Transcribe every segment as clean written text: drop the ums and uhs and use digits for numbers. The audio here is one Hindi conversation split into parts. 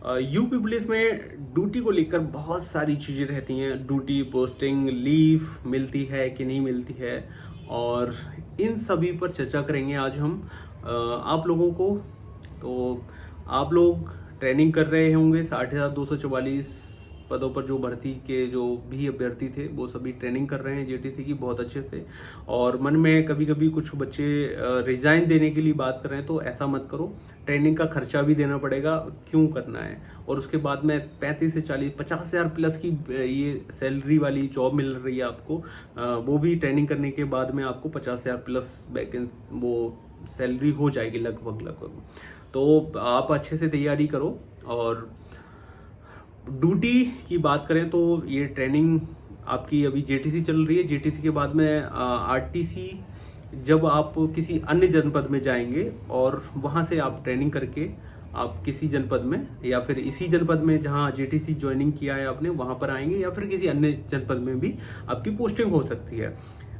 यूपी पुलिस में ड्यूटी को लेकर बहुत सारी चीज़ें रहती हैं। ड्यूटी, पोस्टिंग, लीव मिलती है कि नहीं मिलती है, और इन सभी पर चर्चा करेंगे आज हम आप लोगों को। तो आप लोग ट्रेनिंग कर रहे होंगे, 60,244 पदों पर जो भर्ती के जो भी अभ्यर्थी थे वो सभी ट्रेनिंग कर रहे हैं जेटीसी की बहुत अच्छे से। और मन में कभी कभी कुछ बच्चे रिजाइन देने के लिए बात कर रहे हैं, तो ऐसा मत करो। ट्रेनिंग का खर्चा भी देना पड़ेगा, क्यों करना है। और उसके बाद में 35 से 40 50 हज़ार प्लस की ये सैलरी वाली जॉब मिल रही है आपको। वो भी ट्रेनिंग करने के बाद में आपको 50,000 प्लस वैकेंसी वो सैलरी हो जाएगी लगभग लगभग। तो आप अच्छे से तैयारी करो। और ड्यूटी की बात करें तो ये ट्रेनिंग आपकी अभी जेटीसी चल रही है। जेटीसी के बाद में आरटीसी, जब आप किसी अन्य जनपद में जाएंगे और वहाँ से आप ट्रेनिंग करके आप किसी जनपद में या फिर इसी जनपद में जहाँ जेटीसी ज्वाइनिंग किया है आपने वहाँ पर आएंगे, या फिर किसी अन्य जनपद में भी आपकी पोस्टिंग हो सकती है।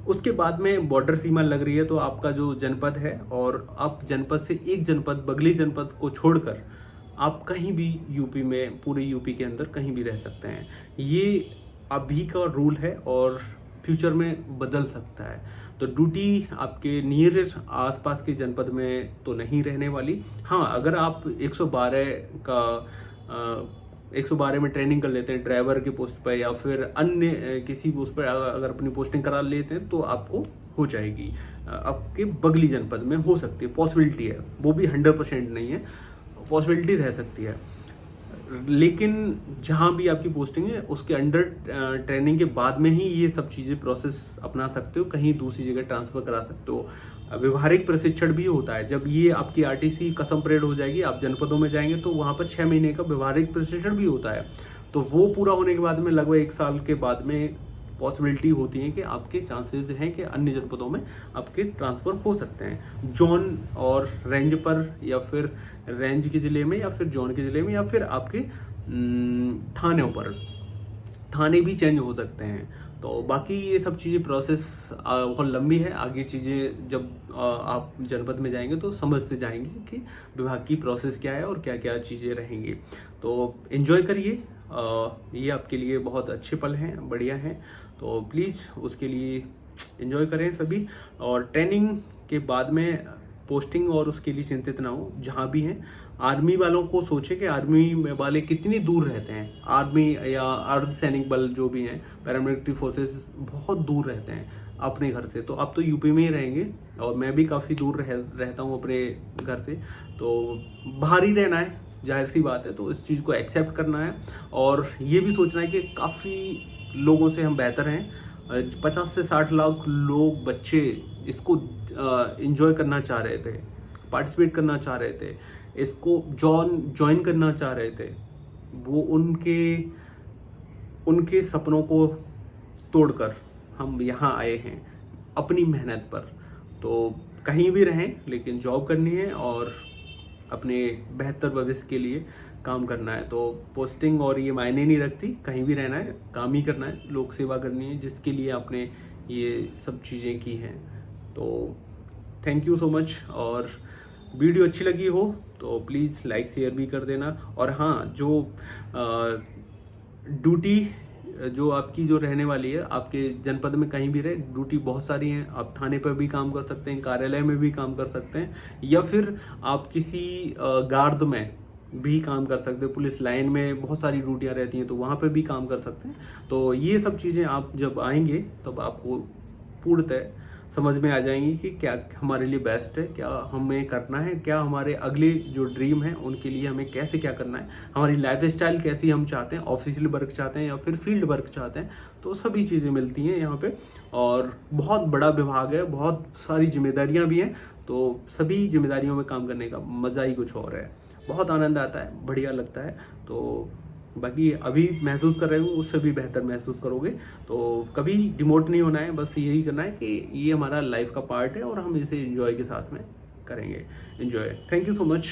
उसके बाद में बॉर्डर सीमा लग रही है, तो आपका जो जनपद है और आप जनपद से एक जनपद बगली जनपद को छोड़कर आप कहीं भी यूपी में, पूरे यूपी के अंदर कहीं भी रह सकते हैं। ये अभी का रूल है और फ्यूचर में बदल सकता है। तो ड्यूटी आपके नियर आसपास के जनपद में तो नहीं रहने वाली। हाँ, अगर आप 112 में ट्रेनिंग कर लेते हैं ड्राइवर के पोस्ट पर या फिर अन्य किसी पोस्ट पर अगर अपनी पोस्टिंग करा लेते हैं तो आपको हो जाएगी। आपके बगली जनपद में हो सकती है, पॉसिबिलिटी है, वो भी 100% नहीं है, पॉसिबिलिटी रह सकती है। लेकिन जहाँ भी आपकी पोस्टिंग है उसके अंडर ट्रेनिंग के बाद में ही ये सब चीज़ें प्रोसेस अपना सकते हो, कहीं दूसरी जगह ट्रांसफ़र करा सकते हो। व्यवहारिक प्रशिक्षण भी होता है। जब ये आपकी आरटीसी कसम परेड हो जाएगी, आप जनपदों में जाएंगे तो वहाँ पर 6 महीने का व्यवहारिक प्रशिक्षण भी होता है। तो वो पूरा होने के बाद में लगभग 1 साल के बाद में पॉसिबिलिटी होती है कि आपके चांसेस हैं कि अन्य जनपदों में आपके ट्रांसफ़र हो सकते हैं, जोन और रेंज पर, या फिर रेंज के ज़िले में, या फिर जोन के ज़िले में, या फिर आपके थानों पर। थाने भी चेंज हो सकते हैं। तो बाकी ये सब चीज़ें प्रोसेस बहुत लंबी है। आगे चीज़ें जब आप जनपद में जाएंगे तो समझते जाएंगे कि विभाग की प्रोसेस क्या है और क्या क्या चीज़ें रहेंगी। तो एंजॉय करिए, ये आपके लिए बहुत अच्छे पल हैं, बढ़िया हैं। तो प्लीज़ उसके लिए एंजॉय करें सभी। और ट्रेनिंग के बाद में पोस्टिंग और उसके लिए चिंतित ना हो। जहाँ भी हैं, आर्मी वालों को सोचें कि आर्मी वाले कितनी दूर रहते हैं। आर्मी या अर्धसैनिक बल जो भी हैं, पैरामिलिट्री फोर्सेस, बहुत दूर रहते हैं अपने घर से। तो अब तो यूपी में ही रहेंगे, और मैं भी काफ़ी दूर रहता हूँ अपने घर से। तो बाहर ही रहना है, जाहिर सी बात है। तो इस चीज़ को एक्सेप्ट करना है, और ये भी सोचना है कि काफ़ी लोगों से हम बेहतर हैं। 50 से 60 लाख लोग, बच्चे इसको एंजॉय करना चाह रहे थे, पार्टिसिपेट करना चाह रहे थे, इसको ज्वाइन करना चाह रहे थे। वो उनके सपनों को तोड़कर हम यहाँ आए हैं अपनी मेहनत पर। तो कहीं भी रहें, लेकिन जॉब करनी है और अपने बेहतर भविष्य के लिए काम करना है। तो पोस्टिंग और ये मायने नहीं रखती, कहीं भी रहना है, काम ही करना है, लोक सेवा करनी है, जिसके लिए आपने ये सब चीज़ें की हैं। तो थैंक यू सो मच। और वीडियो अच्छी लगी हो तो प्लीज़ लाइक शेयर भी कर देना। और हाँ, जो ड्यूटी जो आपकी जो रहने वाली है आपके जनपद में कहीं भी रहे, ड्यूटी बहुत सारी हैं। आप थाने पर भी काम कर सकते हैं, कार्यालय में भी काम कर सकते हैं, या फिर आप किसी गार्ड में भी काम कर सकते हैं। पुलिस लाइन में बहुत सारी ड्यूटियां रहती हैं, तो वहाँ पे भी काम कर सकते हैं। तो ये सब चीज़ें आप जब आएंगे तब आपको पूर्णतः समझ में आ जाएंगी कि क्या हमारे लिए बेस्ट है, क्या हमें करना है, क्या हमारे अगले जो ड्रीम है उनके लिए हमें कैसे क्या करना है, हमारी लाइफ स्टाइल कैसी हम चाहते हैं, ऑफिशियल वर्क चाहते हैं या फिर फील्ड वर्क चाहते हैं। तो सभी चीज़ें मिलती हैं यहाँ पे। और बहुत बड़ा विभाग है, बहुत सारी जिम्मेदारियाँ भी हैं। तो सभी जिम्मेदारियों में काम करने का मज़ा ही कुछ और है, बहुत आनंद आता है, बढ़िया लगता है। तो बाकी अभी महसूस कर रहे हो उससे भी बेहतर महसूस करोगे। तो कभी डिमोट नहीं होना है, बस यही करना है कि ये हमारा लाइफ का पार्ट है और हम इसे एंजॉय के साथ में करेंगे। Enjoy. Thank you so much.